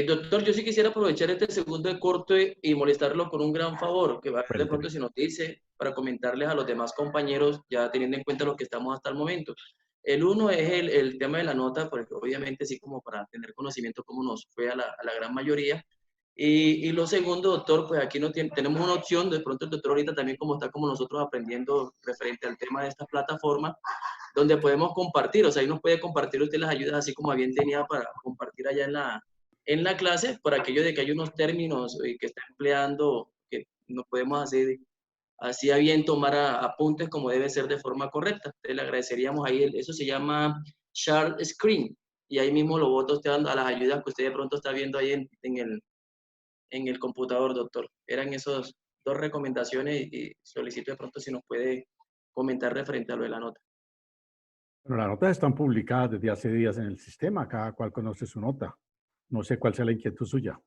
Doctor, yo sí quisiera aprovechar este segundo de corte y molestarlo con un gran favor, que va a ver de Cuénteme. pronto si nos dice, para comentarles a los demás compañeros, ya teniendo en cuenta lo que estamos hasta el momento. El uno es el tema de la nota, porque obviamente sí como para tener conocimiento cómo nos fue a la gran mayoría. Y lo segundo, doctor, pues aquí no tenemos una opción, de pronto el doctor ahorita también como está como nosotros aprendiendo referente al tema de esta plataforma, donde podemos compartir, o sea, ahí nos puede compartir usted las ayudas así como bien tenía para compartir allá en la clase, por aquello de que hay unos términos que está empleando que no podemos hacer así a bien tomar apuntes como debe ser de forma correcta. Entonces le agradeceríamos ahí, eso se llama share screen, y ahí mismo lo bota usted a las ayudas que usted de pronto está viendo ahí en el computador, doctor. Eran esos dos recomendaciones y solicito de pronto si nos puede comentar referente a lo de la nota. Bueno, las notas están publicadas desde hace días en el sistema, cada cual conoce su nota. No sé cuál sea la inquietud suya.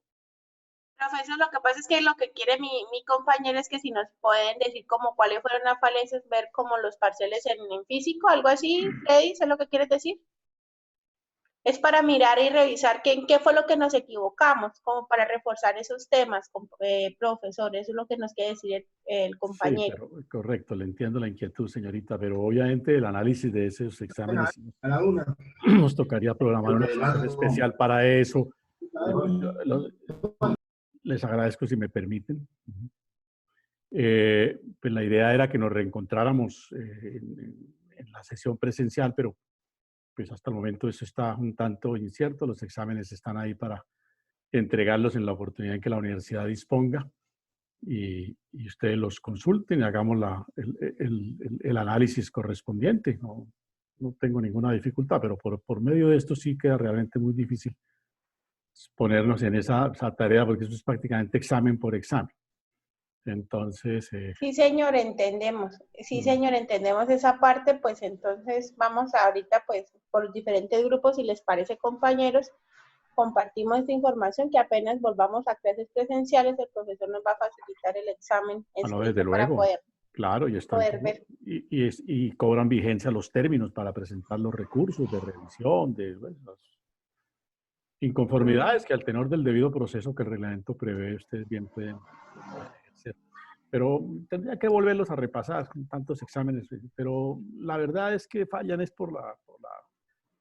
Profesor, lo que pasa es que lo que quiere mi compañero es que si nos pueden decir como cuáles fueron las falencias, ver como los parciales en físico, algo así, Freddy, ¿es lo que quieres decir? Es para mirar y revisar en qué fue lo que nos equivocamos, como para reforzar esos temas, profesor, eso es lo que nos quiere decir el Sí, compañero. pero correcto, le entiendo la inquietud, señorita, pero obviamente el análisis de esos exámenes nos tocaría programar una sesión especial para eso. Les agradezco si me permiten. Pues la idea era que nos reencontráramos en la sesión presencial, pero pues hasta el momento eso está un tanto incierto. Los exámenes están ahí para entregarlos en la oportunidad en que la universidad disponga y ustedes los consulten y hagamos el análisis correspondiente. No tengo ninguna dificultad, pero por medio de esto sí queda realmente muy difícil ponernos en esa tarea porque eso es prácticamente examen por examen. Entonces... Sí, señor, entendemos. Sí, señor, entendemos esa parte, pues entonces vamos ahorita, pues, por los diferentes grupos, si les parece, compañeros, compartimos esta información que apenas volvamos a clases presenciales, el profesor nos va a facilitar el examen desde para luego, poder, claro, ver. Y cobran vigencia los términos para presentar los recursos de revisión, de las inconformidades que al tenor del debido proceso que el reglamento prevé, ustedes bien pueden ejercer. Pero tendría que volverlos a repasar con tantos exámenes, pero la verdad es que fallan es por la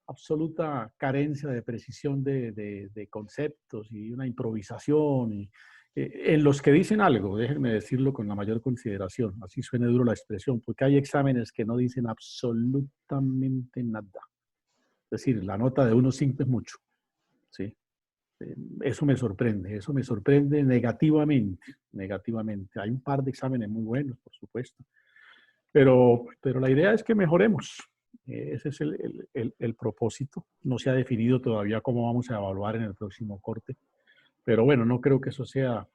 absoluta carencia de precisión de conceptos y una improvisación en los que dicen algo, déjenme decirlo con la mayor consideración, así suene duro la expresión, porque hay exámenes que no dicen absolutamente nada. Es decir, la nota de 1.5 es mucho, ¿sí? Eso me sorprende negativamente. Hay un par de exámenes muy buenos, por supuesto, pero la idea es que mejoremos. Ese es el propósito. No se ha definido todavía cómo vamos a evaluar en el próximo corte, pero bueno, no creo que eso sea...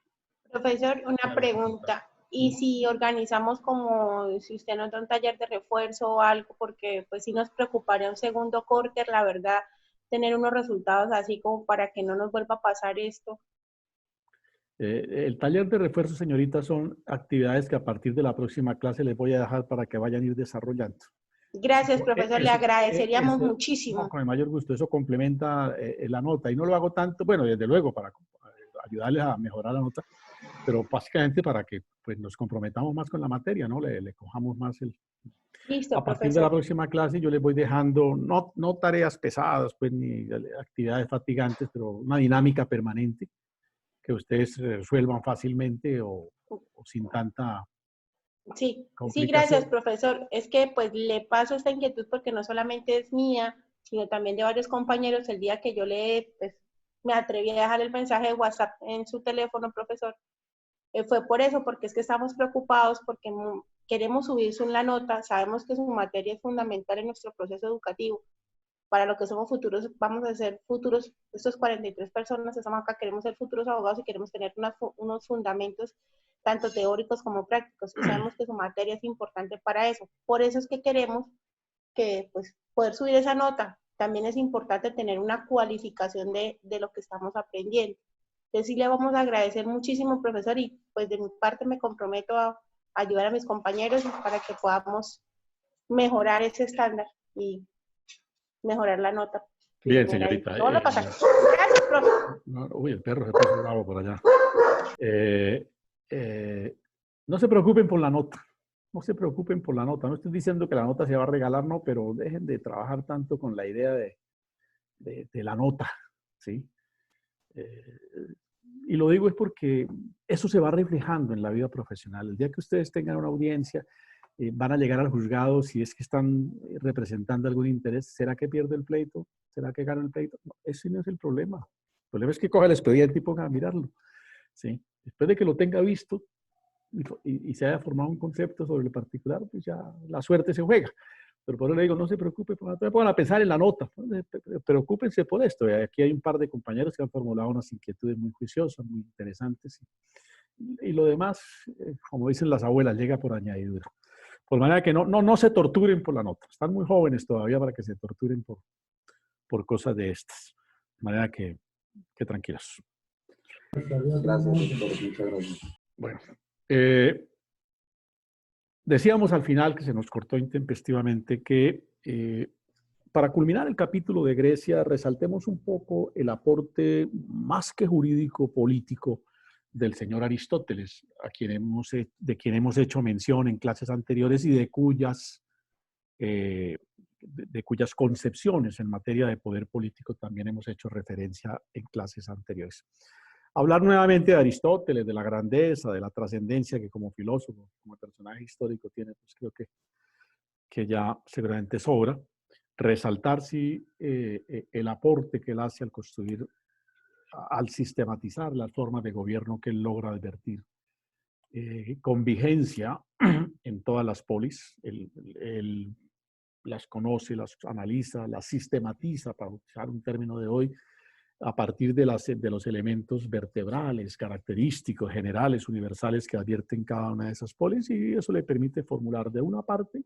Profesor, una pregunta. ¿Y si organizamos como, si usted nos da un taller de refuerzo o algo, porque pues sí nos preocuparía un segundo corte, la verdad, tener unos resultados así como para que no nos vuelva a pasar esto? El taller de refuerzo, señorita, son actividades que a partir de la próxima clase les voy a dejar para que vayan a ir desarrollando. Gracias, profesor, le agradeceríamos Eso, muchísimo. con el mayor gusto, eso complementa la nota. Y no lo hago tanto, bueno, desde luego, para ayudarles a mejorar la nota, pero básicamente para que pues, nos comprometamos más con la materia, ¿no? Le cojamos más el... Listo, A partir profesor. de la próxima clase yo les voy dejando, no tareas pesadas, pues, ni actividades fatigantes, pero una dinámica permanente que ustedes resuelvan fácilmente o sin tanta sí, complicación. Gracias, profesor. Es que pues le paso esta inquietud porque no solamente es mía, sino también de varios compañeros. El día que yo pues, me atreví a dejar el mensaje de WhatsApp en su teléfono, profesor, fue por eso, porque es que estamos preocupados porque queremos subirse en la nota, sabemos que su materia es fundamental en nuestro proceso educativo. Para lo que somos futuros, vamos a ser futuros, estos 43 personas que estamos acá, queremos ser futuros abogados y queremos tener unos fundamentos tanto teóricos como prácticos, y sabemos que su materia es importante para eso. Por eso es que queremos que, pues, poder subir esa nota. También es importante tener una cualificación de lo que estamos aprendiendo. Entonces sí le vamos a agradecer muchísimo, profesor, y pues de mi parte me comprometo a ayudar a mis compañeros para que podamos mejorar ese estándar y mejorar la nota. Bien, Mira, señorita. no lo pasa. Gracias, profe. Uy, el perro se puso bravo por allá. No se preocupen por la nota. No se preocupen por la nota. No estoy diciendo que la nota se va a regalar, no, pero dejen de trabajar tanto con la idea de la nota, ¿sí? Y lo digo es porque eso se va reflejando en la vida profesional. El día que ustedes tengan una audiencia, van a llegar al juzgado si es que están representando algún interés. ¿Será que pierde el pleito? ¿Será que gana el pleito? No, ese no es el problema. El problema es que coja el expediente y ponga a mirarlo, ¿sí? Después de que lo tenga visto y se haya formado un concepto sobre el particular, pues ya la suerte se juega. Pero por eso le digo, no se preocupe, no se pongan a pensar en la nota, preocúpense por esto. Aquí hay un par de compañeros que han formulado unas inquietudes muy juiciosas, muy interesantes. Y lo demás, como dicen las abuelas, llega por añadidura. Por manera que no se torturen por la nota. Están muy jóvenes todavía para que se torturen por cosas de estas. De manera que tranquilos. Gracias, doctor. Muchas gracias. Bueno, decíamos al final, que se nos cortó intempestivamente, que para culminar el capítulo de Grecia, resaltemos un poco el aporte más que jurídico, político, del señor Aristóteles, de quien hemos hecho mención en clases anteriores y de cuyas concepciones en materia de poder político también hemos hecho referencia en clases anteriores. Hablar nuevamente de Aristóteles, de la grandeza, de la trascendencia que como filósofo, como personaje histórico tiene, pues creo que ya seguramente sobra. Resaltar sí el aporte que él hace al construir, al sistematizar las formas de gobierno que él logra advertir con vigencia en todas las polis. Él las conoce, las analiza, las sistematiza, para usar un término de hoy, a partir de los elementos vertebrales, característicos, generales, universales que advierten cada una de esas polis, y eso le permite formular de una parte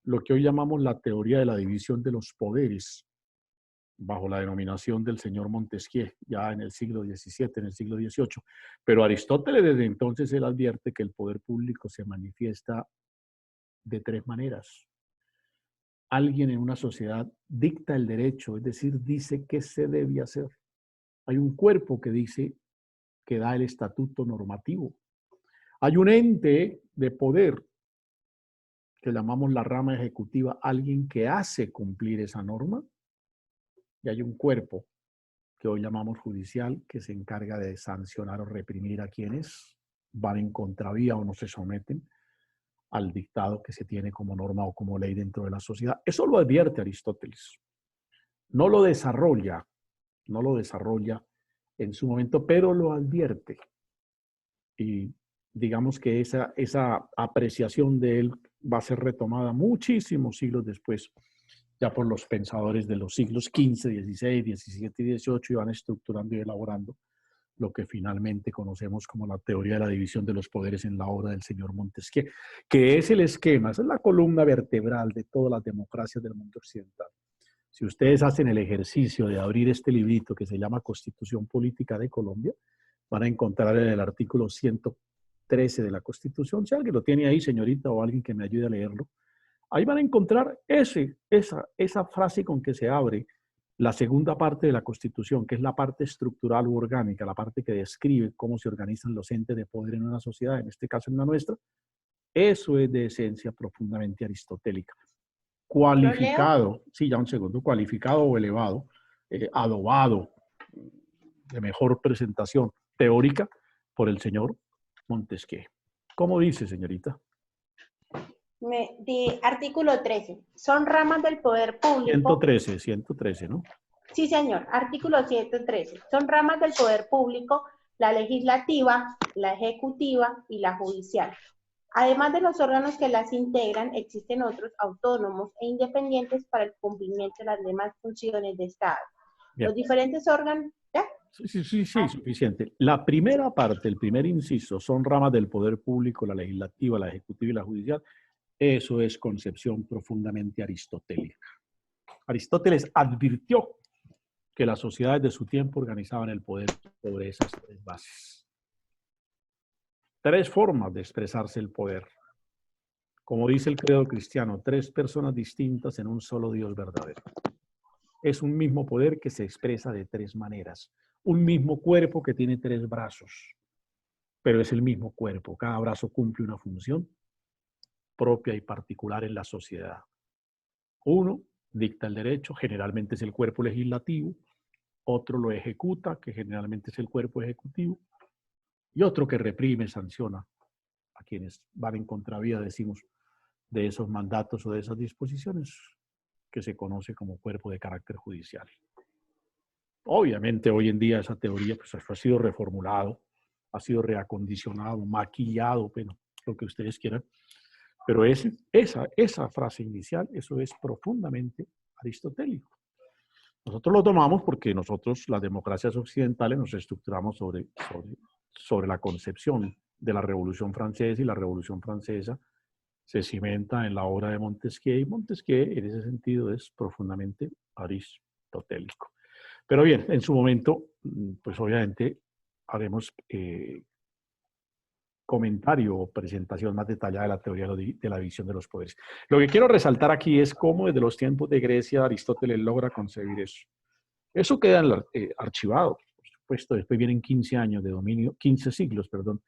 lo que hoy llamamos la teoría de la división de los poderes, bajo la denominación del señor Montesquieu, ya en el siglo XVII, en el siglo XVIII. Pero Aristóteles desde entonces él advierte que el poder público se manifiesta de tres maneras. Alguien en una sociedad dicta el derecho, es decir, dice qué se debe hacer. Hay un cuerpo que dice, que da el estatuto normativo. Hay un ente de poder que llamamos la rama ejecutiva, alguien que hace cumplir esa norma. Y hay un cuerpo que hoy llamamos judicial, que se encarga de sancionar o reprimir a quienes van en contravía o no se someten al dictado que se tiene como norma o como ley dentro de la sociedad. Eso lo advierte Aristóteles. No lo desarrolla en su momento, pero lo advierte. Y digamos que esa apreciación de él va a ser retomada muchísimos siglos después, ya por los pensadores de los siglos XV, XVI, XVII y XVIII, y van estructurando y elaborando lo que finalmente conocemos como la teoría de la división de los poderes en la obra del señor Montesquieu, que es el esquema, esa es la columna vertebral de todas las democracias del mundo occidental. Si ustedes hacen el ejercicio de abrir este librito que se llama Constitución Política de Colombia, van a encontrar en el artículo 113 de la Constitución, si alguien lo tiene ahí, señorita, o alguien que me ayude a leerlo, ahí van a encontrar esa frase con que se abre la segunda parte de la Constitución, que es la parte estructural u orgánica, la parte que describe cómo se organizan los entes de poder en una sociedad, en este caso en la nuestra. Eso es de esencia profundamente aristotélica. Cualificado, sí, ya un segundo, cualificado o elevado, adobado, de mejor presentación teórica por el señor Montesquieu. ¿Cómo dice, señorita? Artículo 13. Son ramas del poder público. 113, ¿no? Sí, señor. Artículo 113. Son ramas del poder público la legislativa, la ejecutiva y la judicial. Además de los órganos que las integran, existen otros autónomos e independientes para el cumplimiento de las demás funciones de Estado. Bien. Los diferentes órganos... ¿ya? Sí, suficiente. La primera parte, el primer inciso, son ramas del poder público, la legislativa, la ejecutiva y la judicial. Eso es concepción profundamente aristotélica. Aristóteles advirtió que las sociedades de su tiempo organizaban el poder sobre esas tres bases. Tres formas de expresarse el poder. Como dice el credo cristiano, tres personas distintas en un solo Dios verdadero. es un mismo poder que se expresa de tres maneras. Un mismo cuerpo que tiene tres brazos, pero es el mismo cuerpo. Cada brazo cumple una función propia y particular en la sociedad. Uno dicta el derecho, generalmente es el cuerpo legislativo. Otro lo ejecuta, que generalmente es el cuerpo ejecutivo. Y otro que reprime, sanciona a quienes van en contravía, decimos, de esos mandatos o de esas disposiciones, que se conoce como cuerpo de carácter judicial. Obviamente hoy en día esa teoría pues, ha sido reformulado, ha sido reacondicionado, maquillado, bueno, lo que ustedes quieran, pero esa frase inicial, eso es profundamente aristotélico. Nosotros lo tomamos porque nosotros, las democracias occidentales, nos estructuramos sobre la concepción de la Revolución Francesa, y la Revolución Francesa se cimenta en la obra de Montesquieu, y Montesquieu en ese sentido es profundamente aristotélico. Pero bien, en su momento, pues obviamente haremos comentario o presentación más detallada de la teoría de la división de los poderes. Lo que quiero resaltar aquí es cómo desde los tiempos de Grecia Aristóteles logra concebir eso. Eso queda archivado, por supuesto. Después vienen 15 años de dominio, 15 siglos, perdón,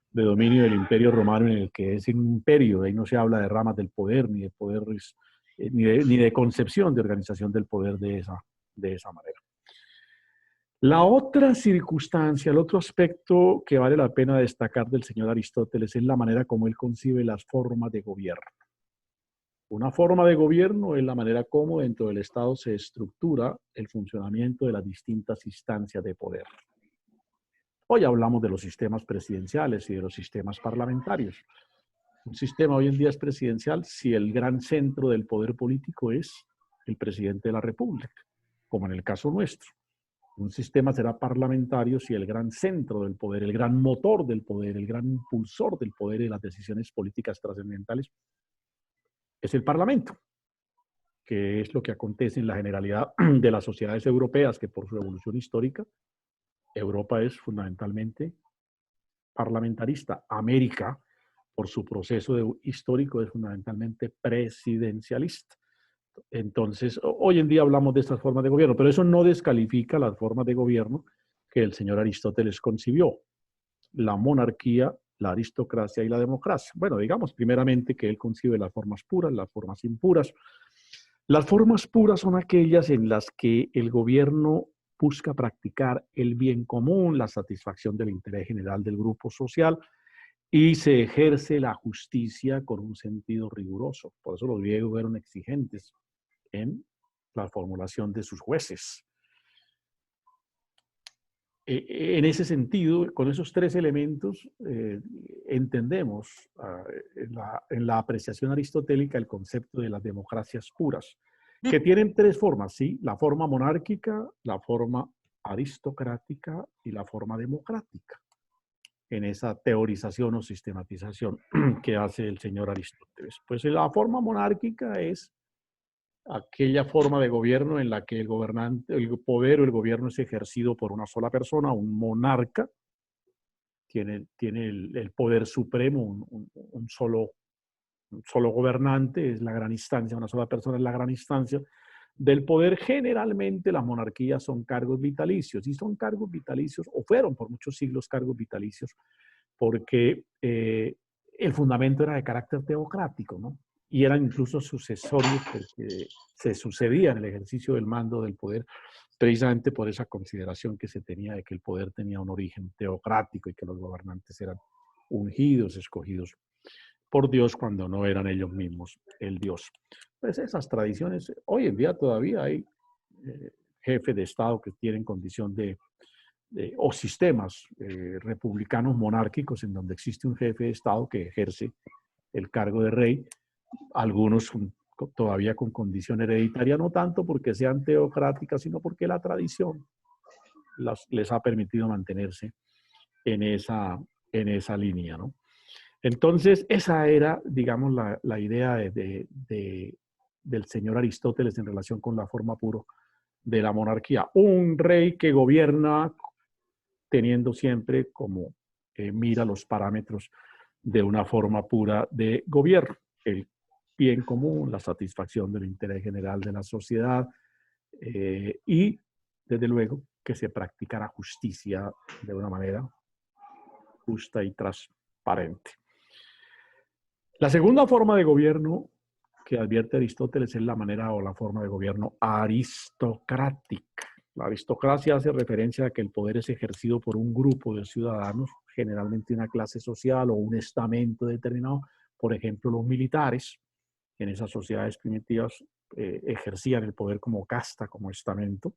de dominio del Imperio Romano, en el que es un imperio, de ahí no se habla de ramas del poder, ni de poderes, ni de concepción de organización del poder de esa manera. La otra circunstancia, el otro aspecto que vale la pena destacar del señor Aristóteles es la manera como él concibe las formas de gobierno. Una forma de gobierno es la manera como dentro del Estado se estructura el funcionamiento de las distintas instancias de poder. Hoy hablamos de los sistemas presidenciales y de los sistemas parlamentarios. Un sistema hoy en día es presidencial si el gran centro del poder político es el presidente de la República, como en el caso nuestro. Un sistema será parlamentario si el gran centro del poder, el gran motor del poder, el gran impulsor del poder y las decisiones políticas trascendentales es el Parlamento, que es lo que acontece en la generalidad de las sociedades europeas, que por su evolución histórica, Europa es fundamentalmente parlamentarista. América, por su proceso histórico, es fundamentalmente presidencialista. Entonces, hoy en día hablamos de estas formas de gobierno, pero eso no descalifica las formas de gobierno que el señor Aristóteles concibió. La monarquía, la aristocracia y la democracia. Bueno, digamos primeramente que él concibe las formas puras, las formas impuras. Las formas puras son aquellas en las que el gobierno busca practicar el bien común, la satisfacción del interés general del grupo social, y se ejerce la justicia con un sentido riguroso. Por eso los griegos fueron exigentes en la formulación de sus jueces. En ese sentido, con esos tres elementos, entendemos en la apreciación aristotélica el concepto de las democracias puras, que tienen tres formas, ¿sí? La forma monárquica, la forma aristocrática y la forma democrática, en esa teorización o sistematización que hace el señor Aristóteles. Pues la forma monárquica es aquella forma de gobierno en la que el gobernante, el poder o el gobierno es ejercido por una sola persona, un monarca, tiene el poder supremo, un solo gobernante, es la gran instancia, una sola persona es la gran instancia del poder. Generalmente las monarquías son cargos vitalicios, y son cargos vitalicios, o fueron por muchos siglos cargos vitalicios, porque el fundamento era de carácter teocrático, ¿no? Y eran incluso sucesorios porque se sucedía en el ejercicio del mando del poder, precisamente por esa consideración que se tenía de que el poder tenía un origen teocrático y que los gobernantes eran ungidos, escogidos por Dios cuando no eran ellos mismos el Dios. Pues esas tradiciones, hoy en día todavía hay jefes de Estado que tienen condición o sistemas republicanos monárquicos en donde existe un jefe de Estado que ejerce el cargo de rey, algunos todavía con condición hereditaria, no tanto porque sean teocráticas, sino porque la tradición les ha permitido mantenerse en esa línea, ¿no? Entonces, esa era, digamos, la idea del señor Aristóteles en relación con la forma puro de la monarquía. Un rey que gobierna teniendo siempre como mira los parámetros de una forma pura de gobierno. El bien común, la satisfacción del interés general de la sociedad, y, desde luego, que se practicara justicia de una manera justa y transparente. La segunda forma de gobierno que advierte Aristóteles es la manera o la forma de gobierno aristocrática. La aristocracia hace referencia a que el poder es ejercido por un grupo de ciudadanos, generalmente una clase social o un estamento determinado, por ejemplo, los militares. En esas sociedades primitivas ejercían el poder como casta, como estamento.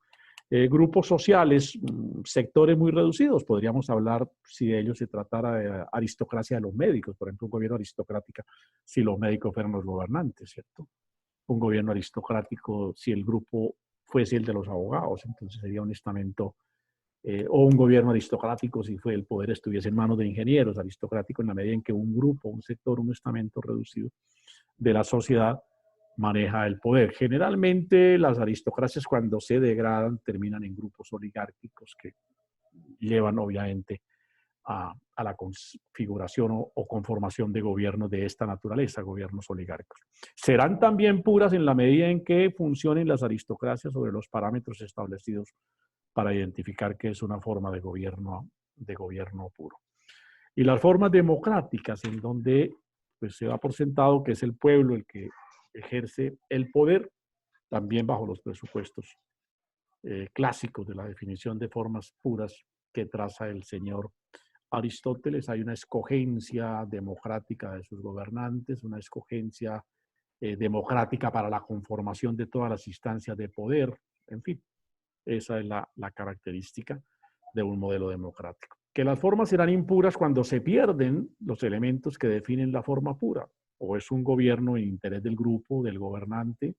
Grupos sociales, sectores muy reducidos, podríamos hablar, si de ellos se tratara de aristocracia de los médicos, por ejemplo, un gobierno aristocrático si los médicos fueran los gobernantes, ¿cierto? Un gobierno aristocrático si el grupo fuese el de los abogados, entonces sería un estamento, o un gobierno aristocrático si el poder estuviese en manos de ingenieros, aristocrático en la medida en que un grupo, un sector, un estamento reducido de la sociedad maneja el poder. Generalmente las aristocracias cuando se degradan terminan en grupos oligárquicos que llevan obviamente a la configuración o conformación de gobiernos de esta naturaleza, gobiernos oligárquicos. Serán también puras en la medida en que funcionen las aristocracias sobre los parámetros establecidos para identificar qué es una forma de gobierno puro. Y las formas democráticas en donde pues, se da por sentado que es el pueblo el que ejerce el poder, también bajo los presupuestos clásicos de la definición de formas puras que traza el señor Aristóteles. Hay una escogencia democrática de sus gobernantes, una escogencia democrática para la conformación de todas las instancias de poder, en fin, esa es la característica de un modelo democrático. Que las formas serán impuras cuando se pierden los elementos que definen la forma pura, o es un gobierno en interés del grupo, del gobernante,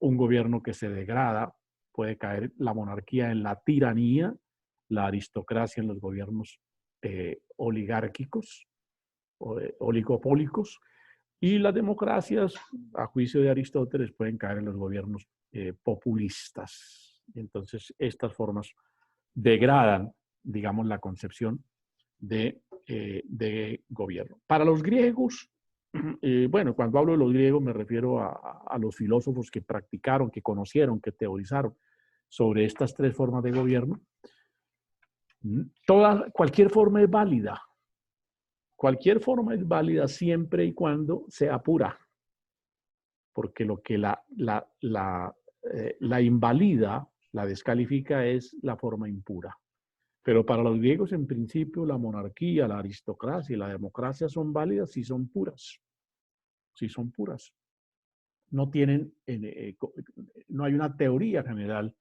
un gobierno que se degrada, puede caer la monarquía en la tiranía, la aristocracia en los gobiernos oligárquicos, oligopólicos, y las democracias, a juicio de Aristóteles, pueden caer en los gobiernos populistas. Entonces, estas formas degradan, digamos, la concepción de gobierno. Para los griegos, bueno, cuando hablo de los griegos me refiero a los filósofos que practicaron, que conocieron, que teorizaron sobre estas tres formas de gobierno. Cualquier forma es válida. Cualquier forma es válida siempre y cuando sea pura. Porque lo que la invalida, la descalifica, es la forma impura. Pero para los griegos, en principio, la monarquía, la aristocracia y la democracia son válidas si son puras. Si son puras. No tienen, no hay una teoría general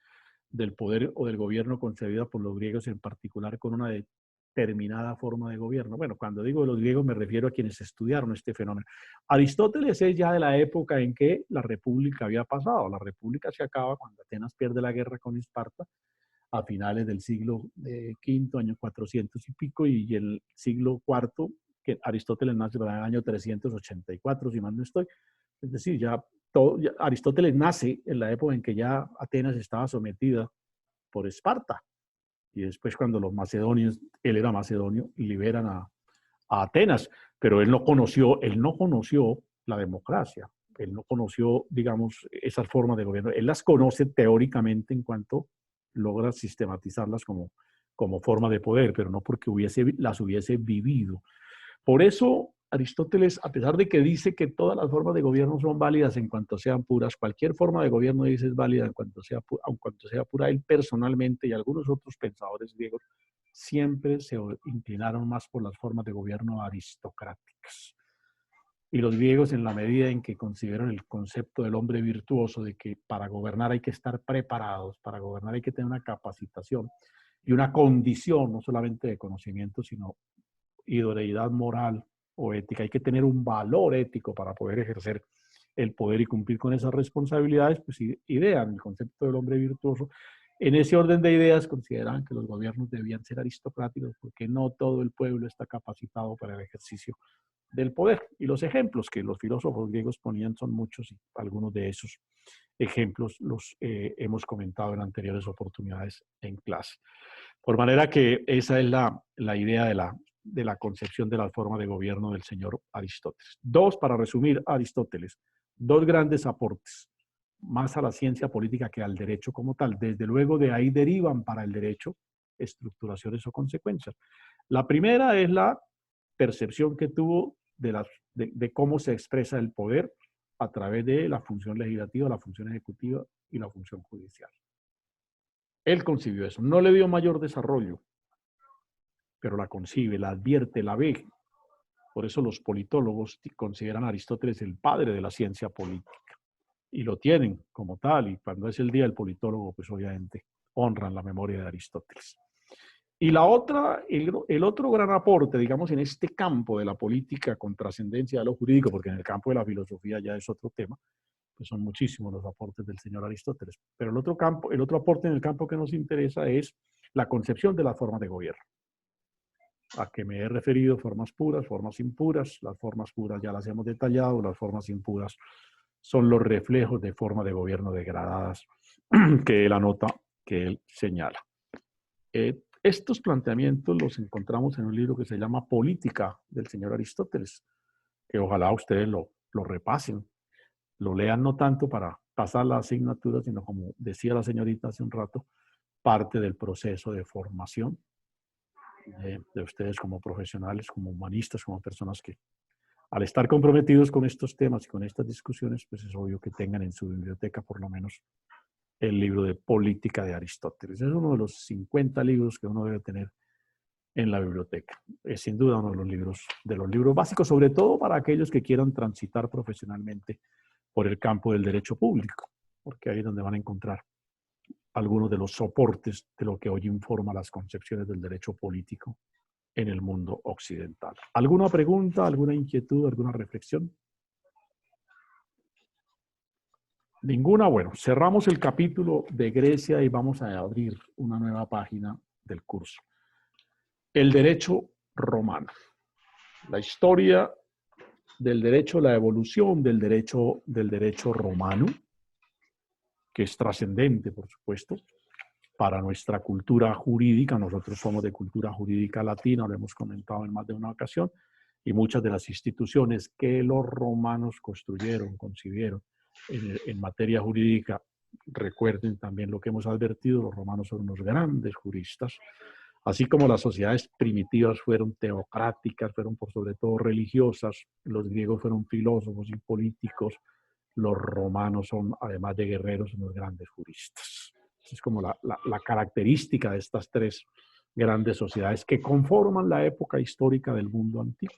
del poder o del gobierno concebida por los griegos en particular con una determinada forma de gobierno. Bueno, cuando digo de los griegos me refiero a quienes estudiaron este fenómeno. Aristóteles es ya de la época en que la república había pasado. La república se acaba cuando Atenas pierde la guerra con Esparta a finales del siglo V, año 400 y pico, y el siglo IV, que Aristóteles nace para el año 384, si mal no estoy. Es decir, ya Aristóteles nace en la época en que ya Atenas estaba sometida por Esparta. Y después cuando los macedonios, él era macedonio, liberan a Atenas. Pero él no conoció la democracia. Él no conoció, digamos, esas formas de gobierno. Él las conoce teóricamente en cuanto logra sistematizarlas como forma de poder, pero no porque las hubiese vivido. Por eso Aristóteles, a pesar de que dice que todas las formas de gobierno son válidas en cuanto sean puras, cualquier forma de gobierno dice es válida en cuanto sea pura, él personalmente y algunos otros pensadores griegos siempre se inclinaron más por las formas de gobierno aristocráticas. Y los griegos, en la medida en que consideran el concepto del hombre virtuoso, de que para gobernar hay que estar preparados, para gobernar hay que tener una capacitación y una condición, no solamente de conocimiento, sino idoneidad moral o ética. Hay que tener un valor ético para poder ejercer el poder y cumplir con esas responsabilidades, pues idean el concepto del hombre virtuoso. En ese orden de ideas consideraban que los gobiernos debían ser aristocráticos porque no todo el pueblo está capacitado para el ejercicio del poder. Y los ejemplos que los filósofos griegos ponían son muchos y algunos de esos ejemplos los hemos comentado en anteriores oportunidades en clase. Por manera que esa es la idea de la concepción de la forma de gobierno del señor Aristóteles. Para resumir, Aristóteles, dos grandes aportes más a la ciencia política que al derecho como tal. Desde luego de ahí derivan para el derecho estructuraciones o consecuencias. La primera es la percepción que tuvo de cómo se expresa el poder a través de la función legislativa, la función ejecutiva y la función judicial. Él concibió eso. No le dio mayor desarrollo, pero la concibe, la advierte, la ve. Por eso los politólogos consideran a Aristóteles el padre de la ciencia política. Y lo tienen como tal. Y cuando es el día del politólogo, pues obviamente honran la memoria de Aristóteles. Y la otra, el otro gran aporte, digamos, en este campo de la política con trascendencia de lo jurídico, porque en el campo de la filosofía ya es otro tema, pues son muchísimos los aportes del señor Aristóteles. Pero el otro aporte en el campo que nos interesa es la concepción de las formas de gobierno. A que me he referido, formas puras, formas impuras. Las formas puras ya las hemos detallado, las formas impuras son los reflejos de formas de gobierno degradadas que él anota, que él señala. Estos planteamientos los encontramos en un libro que se llama Política, del señor Aristóteles, que ojalá ustedes lo repasen, lo lean no tanto para pasar la asignatura, sino como decía la señorita hace un rato, parte del proceso de formación de ustedes como profesionales, como humanistas, como personas que al estar comprometidos con estos temas y con estas discusiones, pues es obvio que tengan en su biblioteca por lo menos el libro de Política de Aristóteles. Es uno de los 50 libros que uno debe tener en la biblioteca. Es sin duda uno de los libros básicos, sobre todo para aquellos que quieran transitar profesionalmente por el campo del derecho público, porque ahí es donde van a encontrar algunos de los soportes de lo que hoy informa las concepciones del derecho político en el mundo occidental. ¿Alguna pregunta, alguna inquietud, alguna reflexión? Ninguna. Bueno, cerramos el capítulo de Grecia y vamos a abrir una nueva página del curso. El derecho romano. La historia del derecho, la evolución del derecho romano, que es trascendente, por supuesto, para nuestra cultura jurídica. Nosotros somos de cultura jurídica latina, lo hemos comentado en más de una ocasión, y muchas de las instituciones que los romanos construyeron, concibieron en materia jurídica, recuerden también lo que hemos advertido, los romanos son unos grandes juristas, así como las sociedades primitivas fueron teocráticas, fueron por sobre todo religiosas, los griegos fueron filósofos y políticos, los romanos son, además de guerreros, unos grandes juristas. Es como la característica de estas tres grandes sociedades que conforman la época histórica del mundo antiguo.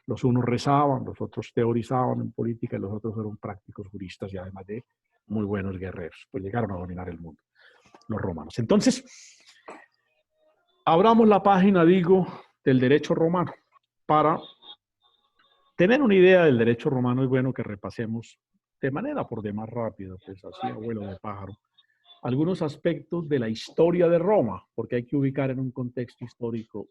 Los unos rezaban, los otros teorizaban en política y los otros eran prácticos juristas y además de muy buenos guerreros. Pues llegaron a dominar el mundo, los romanos. Entonces, abramos la página, digo, del derecho romano. Para tener una idea del derecho romano es bueno que repasemos de manera por demás rápida, pues así, abuelo de pájaro, algunos aspectos de la historia de Roma, porque hay que ubicar en un contexto histórico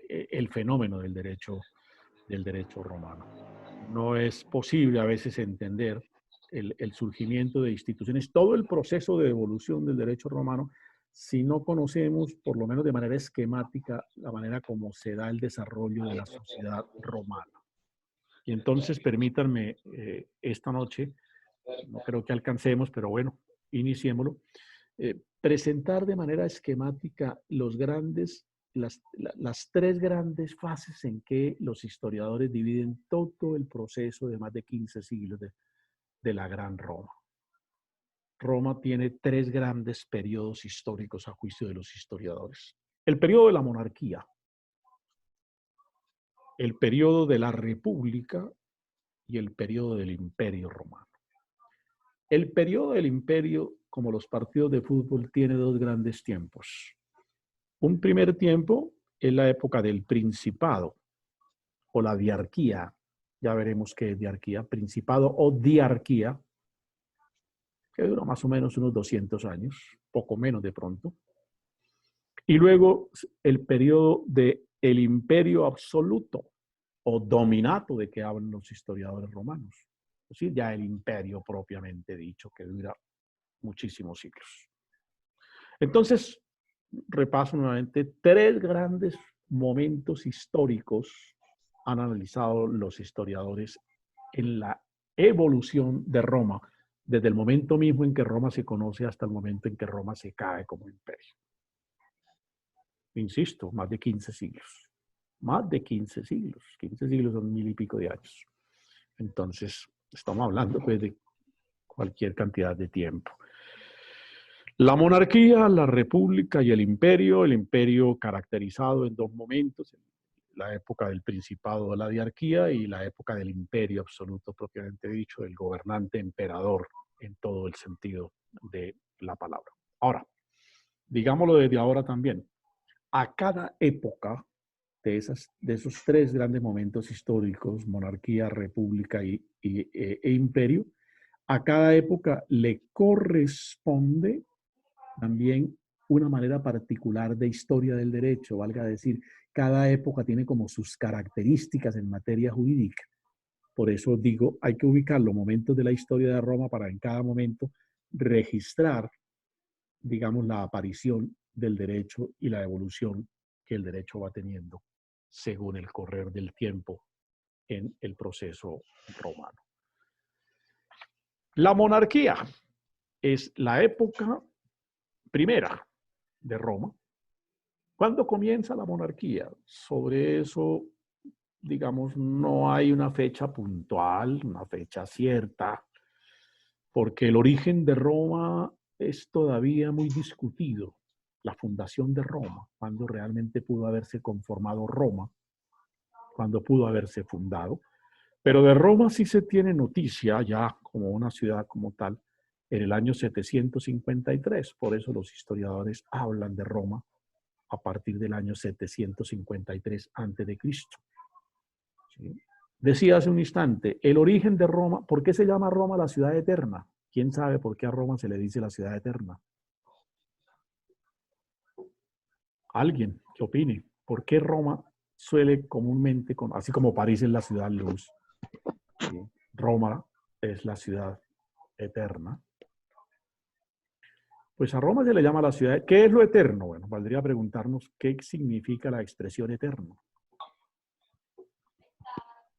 el fenómeno del derecho romano. No es posible a veces entender el surgimiento de instituciones, todo el proceso de evolución del derecho romano, si no conocemos, por lo menos de manera esquemática, la manera como se da el desarrollo de la sociedad romana. Y entonces, permítanme esta noche, no creo que alcancemos, pero bueno, iniciémoslo, presentar de manera esquemática las tres grandes fases en que los historiadores dividen todo el proceso de más de 15 siglos de la Gran Roma. Roma tiene tres grandes periodos históricos a juicio de los historiadores. El periodo de la monarquía, el periodo de la república y el periodo del imperio romano. El periodo del imperio, como los partidos de fútbol, tiene dos grandes tiempos. Un primer tiempo es la época del principado o la diarquía. Ya veremos qué es diarquía, principado o diarquía, que dura más o menos unos 200 años, poco menos de pronto. Y luego el periodo del imperio absoluto o dominato de que hablan los historiadores romanos. Es decir, ya el imperio propiamente dicho, que dura muchísimos siglos. Entonces, repaso nuevamente, tres grandes momentos históricos han analizado los historiadores en la evolución de Roma, desde el momento mismo en que Roma se conoce hasta el momento en que Roma se cae como imperio. Insisto, más de 15 siglos. Más de 15 siglos. 15 siglos son 1000 y pico de años. Entonces, estamos hablando pues, de cualquier cantidad de tiempo. La monarquía, la república y el imperio caracterizado en dos momentos, la época del principado de la diarquía y la época del imperio absoluto propiamente dicho, del gobernante emperador en todo el sentido de la palabra. Ahora, digámoslo desde ahora también, a cada época de esos tres grandes momentos históricos, monarquía, república e imperio, a cada época le corresponde también una manera particular de historia del derecho, valga decir, cada época tiene como sus características en materia jurídica. Por eso digo, hay que ubicar los momentos de la historia de Roma para en cada momento registrar, digamos, la aparición del derecho y la evolución que el derecho va teniendo según el correr del tiempo en el proceso romano. La monarquía es la época primera de Roma. ¿Cuándo comienza la monarquía? Sobre eso, digamos, no hay una fecha puntual, una fecha cierta, porque el origen de Roma es todavía muy discutido. La fundación de Roma, cuando realmente pudo haberse conformado Roma, cuando pudo haberse fundado. Pero de Roma sí se tiene noticia ya como una ciudad como tal en el año 753. Por eso los historiadores hablan de Roma a partir del año 753 a.C. ¿Sí? Decía hace un instante, el origen de Roma, ¿por qué se llama Roma la ciudad eterna? ¿Quién sabe por qué a Roma se le dice la ciudad eterna? Alguien que opine. ¿Por qué Roma suele comúnmente, así como París es la ciudad luz, ¿sí? Roma es la ciudad eterna? Pues a Roma se le llama la ciudad. ¿Qué es lo eterno? Bueno, valdría preguntarnos qué significa la expresión eterno.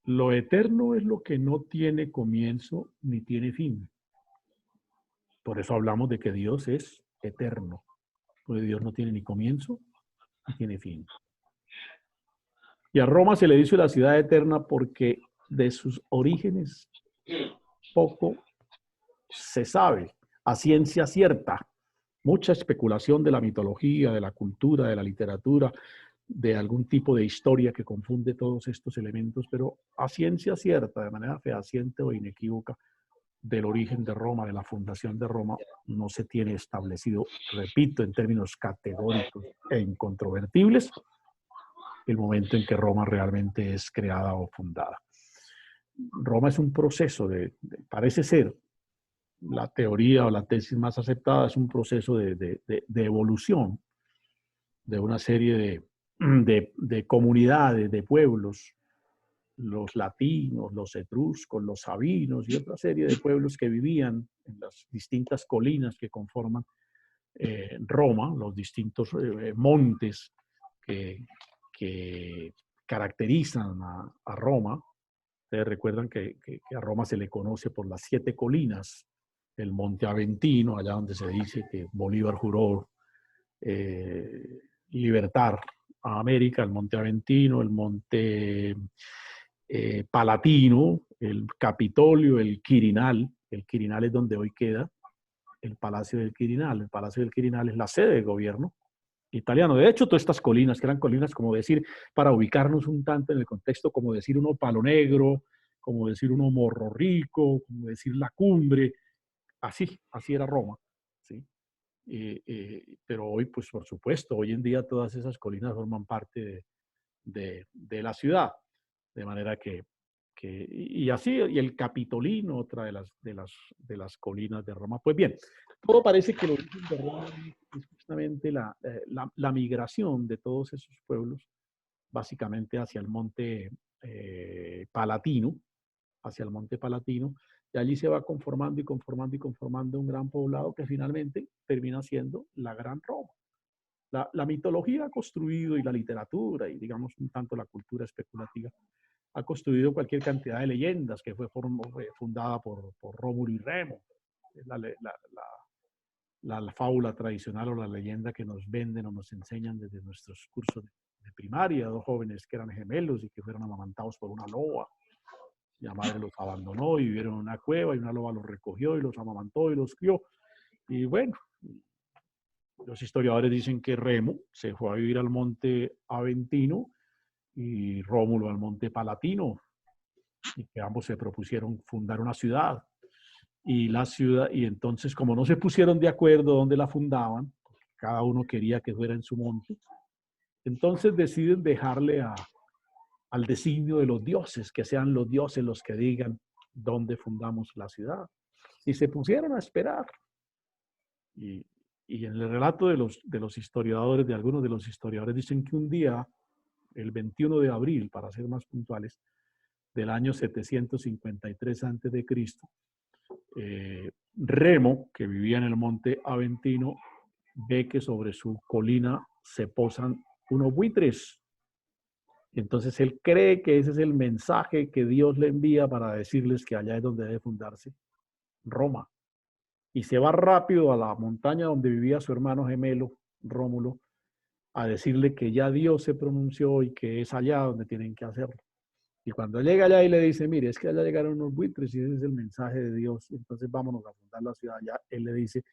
Lo eterno es lo que no tiene comienzo ni tiene fin. Por eso hablamos de que Dios es eterno. Porque Dios no tiene ni comienzo ni tiene fin. Y a Roma se le dice la ciudad eterna porque de sus orígenes poco se sabe, a ciencia cierta. Mucha especulación de la mitología, de la cultura, de la literatura, de algún tipo de historia que confunde todos estos elementos, pero a ciencia cierta, de manera fehaciente o inequívoca, del origen de Roma, de la fundación de Roma, no se tiene establecido, repito, en términos categóricos e incontrovertibles, el momento en que Roma realmente es creada o fundada. Roma es un proceso parece ser, la teoría o la tesis más aceptada es un proceso de evolución de una serie de comunidades, de pueblos, los latinos, los etruscos, los sabinos y otra serie de pueblos que vivían en las distintas colinas que conforman Roma, los distintos montes que caracterizan a Roma. Ustedes recuerdan que a Roma se le conoce por las 7 colinas, el Monte Aventino, allá donde se dice que Bolívar juró libertar a América, el Monte Aventino, el Monte Palatino, el Capitolio, el Quirinal. El Quirinal es donde hoy queda el Palacio del Quirinal. El Palacio del Quirinal es la sede del gobierno italiano. De hecho, todas estas colinas, que eran colinas, como decir, para ubicarnos un tanto en el contexto, como decir uno Palo Negro, como decir uno Morro Rico, como decir La Cumbre, así era Roma, ¿sí? Pero hoy, pues por supuesto, hoy en día todas esas colinas forman parte de la ciudad, de manera y así, y el Capitolino, otra de las colinas de Roma. Pues bien, todo parece que el origen de Roma es justamente la migración de todos esos pueblos, básicamente hacia el monte Palatino, y allí se va conformando y conformando y conformando un gran poblado que finalmente termina siendo la Gran Roma. La mitología ha construido y la literatura y digamos un tanto la cultura especulativa ha construido cualquier cantidad de leyendas, que fue fundada por Rómulo y Remo. Es la fábula tradicional o la leyenda que nos venden o nos enseñan desde nuestros cursos de primaria, dos jóvenes que eran gemelos y que fueron amamantados por una loba. La madre los abandonó y vivieron en una cueva y una loba los recogió y los amamantó y los crió. Y bueno, los historiadores dicen que Remo se fue a vivir al monte Aventino y Rómulo al monte Palatino, y que ambos se propusieron fundar una ciudad. Y entonces, como no se pusieron de acuerdo dónde la fundaban, cada uno quería que fuera en su monte, entonces deciden dejarle al designio de los dioses, que sean los dioses los que digan dónde fundamos la ciudad. Y se pusieron a esperar. Y en el relato de los historiadores, de algunos de los historiadores, dicen que un día, el 21 de abril, para ser más puntuales, del año 753 a.C., Remo, que vivía en el monte Aventino, ve que sobre su colina se posan unos buitres. Entonces él cree que ese es el mensaje que Dios le envía para decirles que allá es donde debe fundarse Roma. Y se va rápido a la montaña donde vivía su hermano gemelo, Rómulo, a decirle que ya Dios se pronunció y que es allá donde tienen que hacerlo. Y cuando llega allá y le dice, mire, es que allá llegaron unos buitres y ese es el mensaje de Dios, entonces vámonos a fundar la ciudad allá. Él le dice,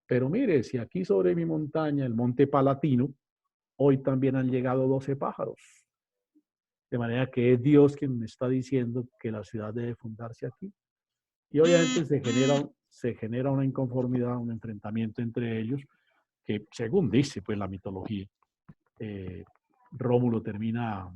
pero mire, si aquí sobre mi montaña, el monte Palatino, hoy también han llegado 12 pájaros. De manera que es Dios quien me está diciendo que la ciudad debe fundarse aquí. Y obviamente se genera una inconformidad, un enfrentamiento entre ellos, que según dice pues la mitología, Rómulo termina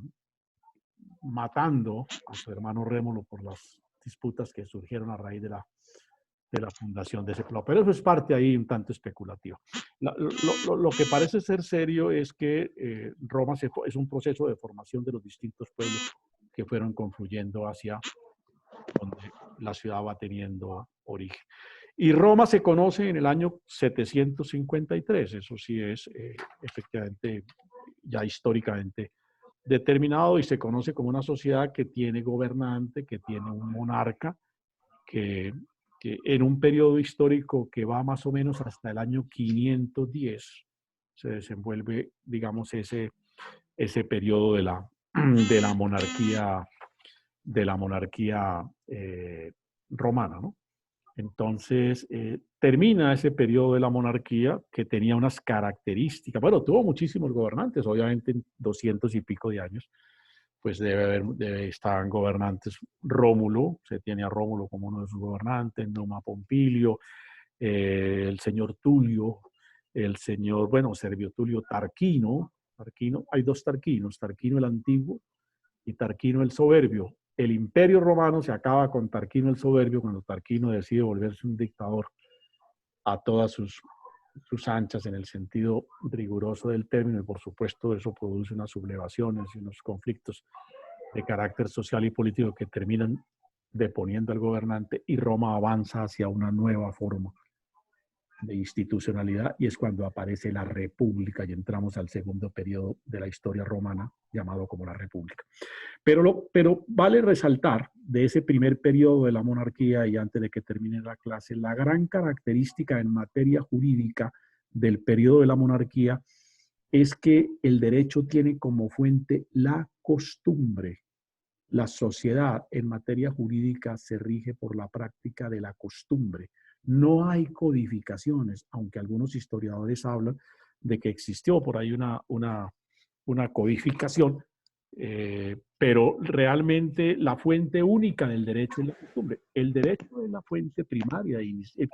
matando a su hermano Rémulo por las disputas que surgieron a raíz de la fundación de ese pueblo. Pero eso es parte ahí un tanto especulativa. Lo que parece ser serio es que Roma es un proceso de formación de los distintos pueblos que fueron confluyendo hacia donde la ciudad va teniendo origen. Y Roma se conoce en el año 753, eso sí es efectivamente ya históricamente determinado, y se conoce como una sociedad que tiene gobernante, que tiene un monarca, que en un periodo histórico que va más o menos hasta el año 510 se desenvuelve, digamos, ese periodo de la monarquía romana, ¿no? Entonces, termina ese periodo de la monarquía que tenía unas características. Bueno, tuvo muchísimos gobernantes, obviamente en 200 y pico de años, pues estaban gobernantes. Rómulo, se tiene a Rómulo como uno de sus gobernantes, Numa Pompilio, el señor Tulio, Servio Tulio Tarquino. Hay dos Tarquinos, Tarquino el Antiguo y Tarquino el Soberbio. El Imperio Romano se acaba con Tarquino el Soberbio cuando Tarquino decide volverse un dictador a todas sus anchas en el sentido riguroso del término, y por supuesto eso produce unas sublevaciones y unos conflictos de carácter social y político que terminan deponiendo al gobernante, y Roma avanza hacia una nueva forma de institucionalidad, y es cuando aparece la República y entramos al segundo periodo de la historia romana llamado como la República. Pero vale resaltar de ese primer periodo de la monarquía, y antes de que termine la clase, la gran característica en materia jurídica del periodo de la monarquía es que el derecho tiene como fuente la costumbre. La sociedad en materia jurídica se rige por la práctica de la costumbre. No hay codificaciones, aunque algunos historiadores hablan de que existió por ahí una codificación, pero realmente la fuente única del derecho es la costumbre. El derecho es la fuente primaria,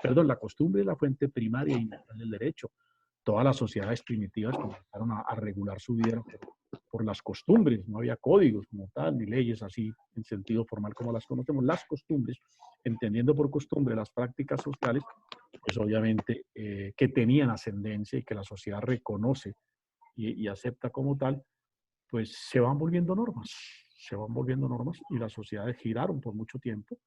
la costumbre es la fuente primaria inicial del derecho. Todas las sociedades primitivas comenzaron a regular su vida por las costumbres, no había códigos como tal, ni leyes así en sentido formal como las conocemos. Las costumbres, entendiendo por costumbre las prácticas sociales, pues obviamente que tenían ascendencia y que la sociedad reconoce y acepta como tal, pues se van volviendo normas, y las sociedades giraron por mucho tiempo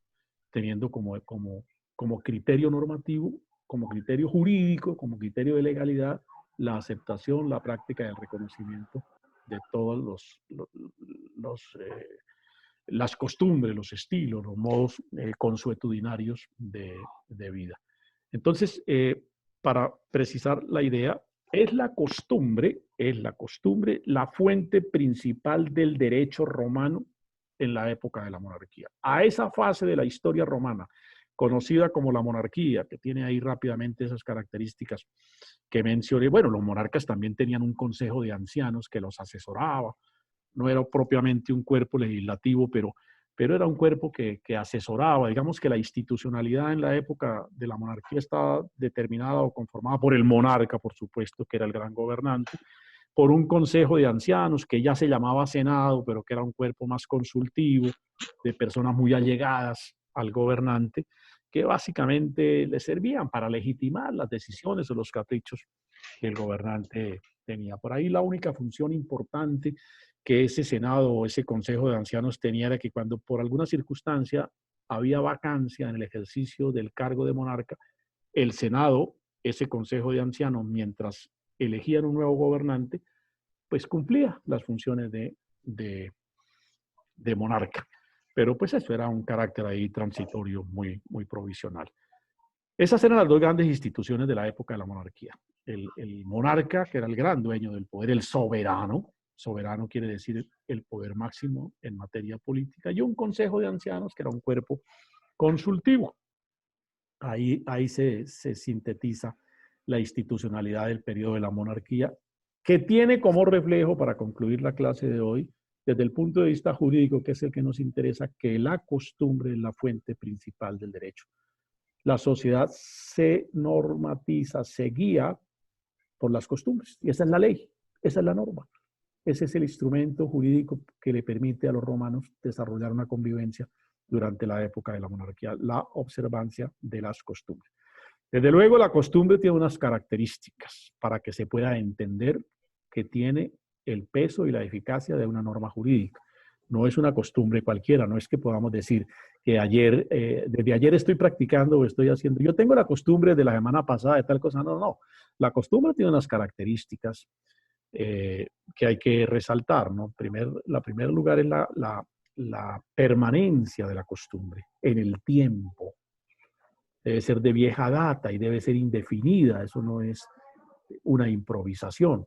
teniendo como criterio normativo, como criterio jurídico, como criterio de legalidad, la aceptación, la práctica y el reconocimiento de todos las costumbres, los estilos, los modos consuetudinarios de vida. Entonces, para precisar la idea, es la costumbre la fuente principal del derecho romano en la época de la monarquía. A esa fase de la historia romana, conocida como la monarquía, que tiene ahí rápidamente esas características que mencioné. Bueno, los monarcas también tenían un consejo de ancianos que los asesoraba. No era propiamente un cuerpo legislativo, pero era un cuerpo que asesoraba. Digamos que la institucionalidad en la época de la monarquía estaba determinada o conformada por el monarca, por supuesto, que era el gran gobernante, por un consejo de ancianos que ya se llamaba Senado, pero que era un cuerpo más consultivo, de personas muy allegadas al gobernante, que básicamente le servían para legitimar las decisiones o los caprichos que el gobernante tenía. Por ahí la única función importante que ese Senado o ese Consejo de Ancianos tenía era que cuando por alguna circunstancia había vacancia en el ejercicio del cargo de monarca, el Senado, ese Consejo de Ancianos, mientras elegían un nuevo gobernante, pues cumplía las funciones de monarca. Pero pues eso era un carácter ahí transitorio muy, muy provisional. Esas eran las dos grandes instituciones de la época de la monarquía. El monarca, que era el gran dueño del poder, el soberano. Soberano quiere decir el poder máximo en materia política. Y un consejo de ancianos, que era un cuerpo consultivo. Ahí se sintetiza la institucionalidad del periodo de la monarquía, que tiene como reflejo, para concluir la clase de hoy, desde el punto de vista jurídico, que es el que nos interesa, que la costumbre es la fuente principal del derecho. La sociedad se normatiza, se guía por las costumbres. Y esa es la ley, esa es la norma. Ese es el instrumento jurídico que le permite a los romanos desarrollar una convivencia durante la época de la monarquía, la observancia de las costumbres. Desde luego, la costumbre tiene unas características para que se pueda entender que tiene el peso y la eficacia de una norma jurídica. No es una costumbre cualquiera, no es que podamos decir que desde ayer estoy practicando o estoy haciendo. Yo tengo la costumbre de la semana pasada de tal cosa. No, no. La costumbre tiene unas características que hay que resaltar, ¿no? La primer lugar es la permanencia de la costumbre en el tiempo. Debe ser de vieja data y debe ser indefinida. Eso no es una improvisación,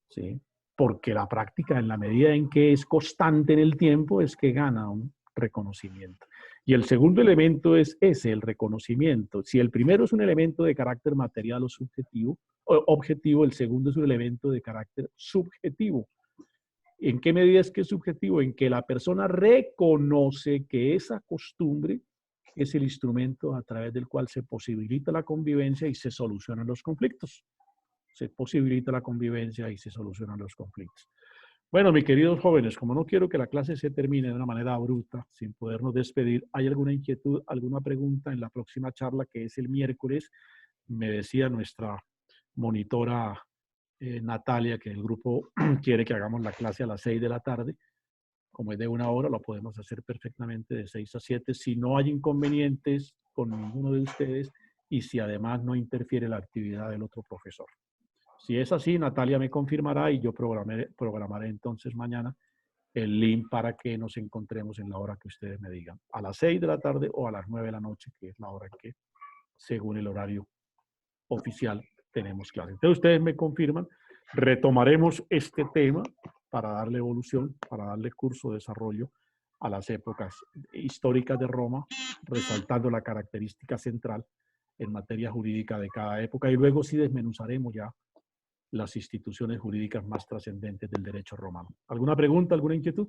¿sí? Porque la práctica, en la medida en que es constante en el tiempo, es que gana un reconocimiento. Y el segundo elemento es ese, el reconocimiento. Si el primero es un elemento de carácter material o subjetivo, o objetivo, el segundo es un elemento de carácter subjetivo. ¿En qué medida es que es subjetivo? En que la persona reconoce que esa costumbre es el instrumento a través del cual se posibilita la convivencia y se solucionan los conflictos. Se posibilita la convivencia y se solucionan los conflictos. Bueno, mis queridos jóvenes, como no quiero que la clase se termine de una manera bruta, sin podernos despedir, ¿hay alguna inquietud, alguna pregunta en la próxima charla, que es el miércoles? Me decía nuestra monitora Natalia que el grupo quiere que hagamos la clase a las 6 de la tarde. Como es de 1 hora, lo podemos hacer perfectamente de 6 a 7. Si no hay inconvenientes con ninguno de ustedes y si además no interfiere la actividad del otro profesor. Si es así, Natalia me confirmará y yo programaré entonces mañana el link para que nos encontremos en la hora que ustedes me digan. A las 6 de la tarde o a las 9 de la noche, que es la hora que, según el horario oficial, tenemos clase. Entonces ustedes me confirman, retomaremos este tema para darle evolución, para darle curso de desarrollo a las épocas históricas de Roma, resaltando la característica central en materia jurídica de cada época, y luego sí desmenuzaremos ya las instituciones jurídicas más trascendentes del derecho romano. ¿Alguna pregunta, alguna inquietud?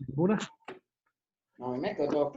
¿Ninguna? No, me quedó todo